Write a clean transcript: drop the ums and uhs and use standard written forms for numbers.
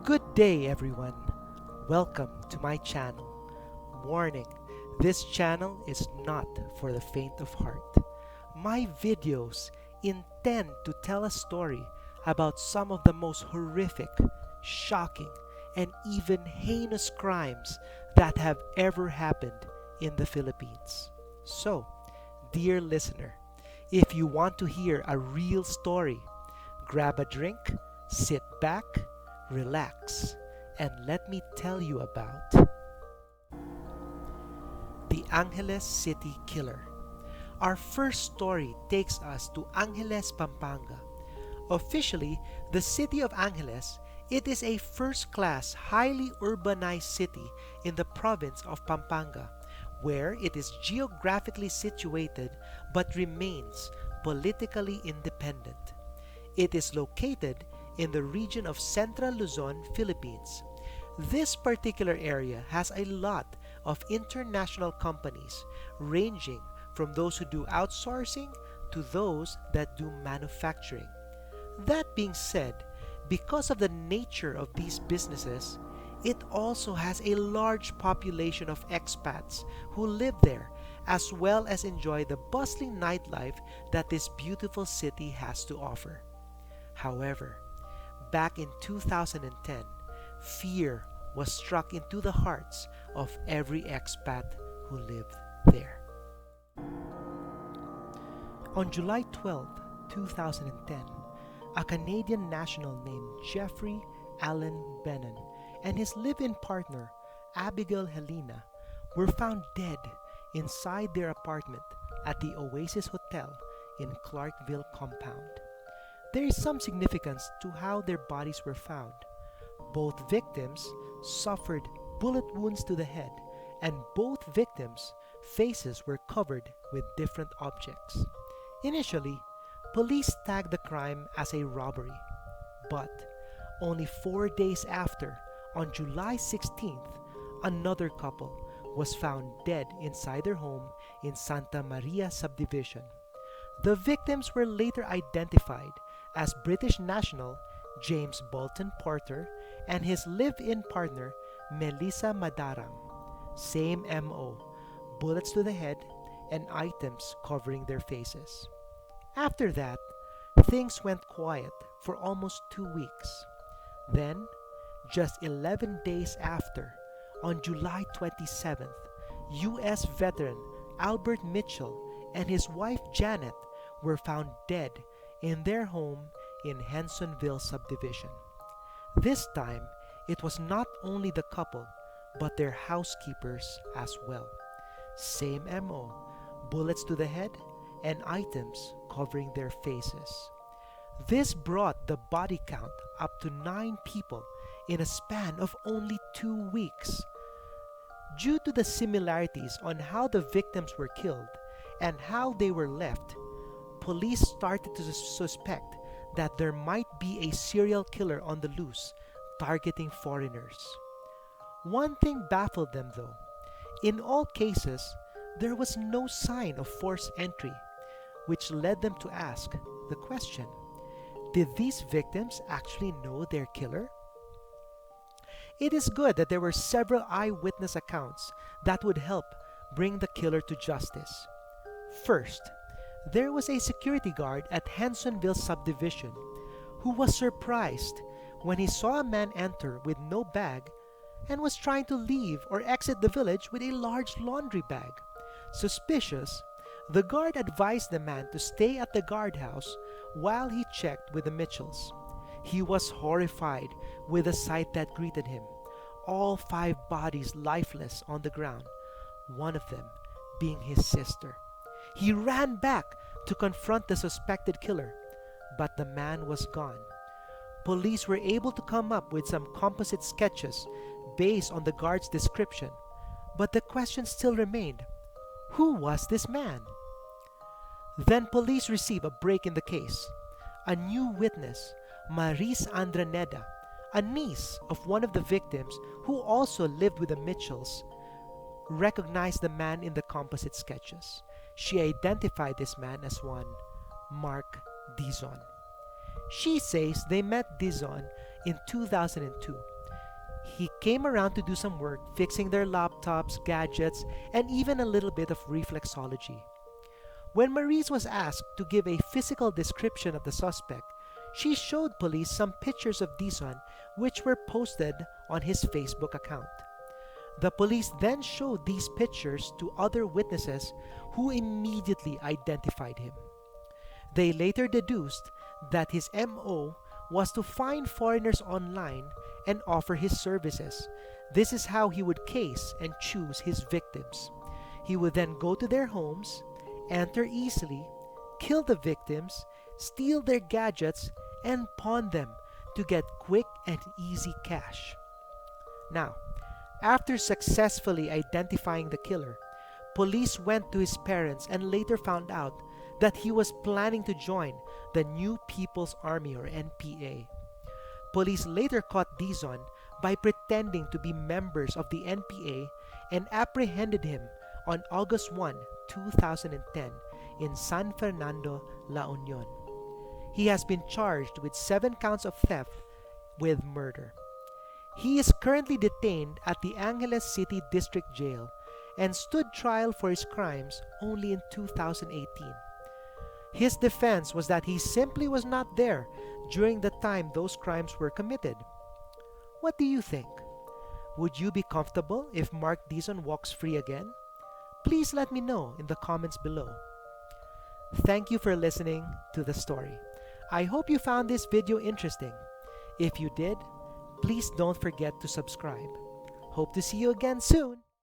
Good day, everyone. Welcome to my channel. Warning, this channel is not for the faint of heart. My videos intend to tell a story about some of the most horrific, shocking, and even heinous crimes that have ever happened in the Philippines. So, dear listener, if you want to hear a real story, grab a drink, sit back, relax, and let me tell you about the Angeles City Killer. Our first story takes us to Angeles, Pampanga. Officially, the city of Angeles, it is a first-class, highly urbanized city in the province of Pampanga, where it is geographically situated but remains politically independent. It is located in the region of Central Luzon, Philippines. This particular area has a lot of international companies, ranging from those who do outsourcing to those that do manufacturing. That being said, because of the nature of these businesses, it also has a large population of expats who live there, as well as enjoy the bustling nightlife that this beautiful city has to offer. However, back in 2010, fear was struck into the hearts of every expat who lived there. On July 12, 2010, a Canadian national named Jeffrey Allen Bennon and his live-in partner, Abigail Helena, were found dead inside their apartment at the Oasis Hotel in Clarkville compound. There is some significance to how their bodies were found. Both victims suffered bullet wounds to the head, and both victims' faces were covered with different objects. Initially, police tagged the crime as a robbery, but only 4 days after, on July 16th, another couple was found dead inside their home in Santa Maria subdivision. The victims were later identified as British national James Bolton Porter and his live-in partner Melissa Madarang. Same MO, bullets to the head and items covering their faces. After that, things went quiet for almost 2 weeks. Then, just 11 days after, on July 27th, U.S. veteran Albert Mitchell and his wife Janet were found dead in their home in Hensonville subdivision. This time, it was not only the couple, but their housekeepers as well. Same MO, bullets to the head and items covering their faces. This brought the body count up to 9 people in a span of only 2 weeks. Due to the similarities on how the victims were killed and how they were left, police started to suspect that there might be a serial killer on the loose targeting foreigners. One thing baffled them though. In all cases, there was no sign of forced entry, which led them to ask the question, did these victims actually know their killer? It is good that there were several eyewitness accounts that would help bring the killer to justice. First, there was a security guard at Hensonville subdivision who was surprised when he saw a man enter with no bag and was trying to leave or exit the village with a large laundry bag. Suspicious, the guard advised the man to stay at the guardhouse while he checked with the Mitchells. He was horrified with the sight that greeted him, all 5 bodies lifeless on the ground, one of them being his sister. He ran back to confront the suspected killer, but the man was gone. Police were able to come up with some composite sketches based on the guard's description, but the question still remained, who was this man? Then police received a break in the case. A new witness, Maris Andraneda, a niece of one of the victims who also lived with the Mitchells, recognized the man in the composite sketches. She identified this man as one Mark Dizon. She says they met Dizon in 2002 He came around to do some work fixing their laptops, gadgets, and even a little bit of reflexology. When Maurice was asked to give a physical description of the suspect, she showed police some pictures of Dizon which were posted on his Facebook account. The police then showed these pictures to other witnesses who immediately identified him. They later deduced that his MO was to find foreigners online and offer his services. This is how he would case and choose his victims. He would then go to their homes, enter easily, kill the victims, steal their gadgets, and pawn them to get quick and easy cash. Now, after successfully identifying the killer, police went to his parents and later found out that he was planning to join the New People's Army or NPA. Police later caught Dizon by pretending to be members of the NPA and apprehended him on August 1, 2010 in San Fernando, La Union. He has been charged with 7 counts of theft with murder. He is currently detained at the Angeles City District Jail and stood trial for his crimes only in 2018. His defense was that he simply was not there during the time those crimes were committed. What do you think? Would you be comfortable if Mark Dizon walks free again? Please let me know in the comments below. Thank you for listening to the story. I hope you found this video interesting. If you did, please don't forget to subscribe. Hope to see you again soon.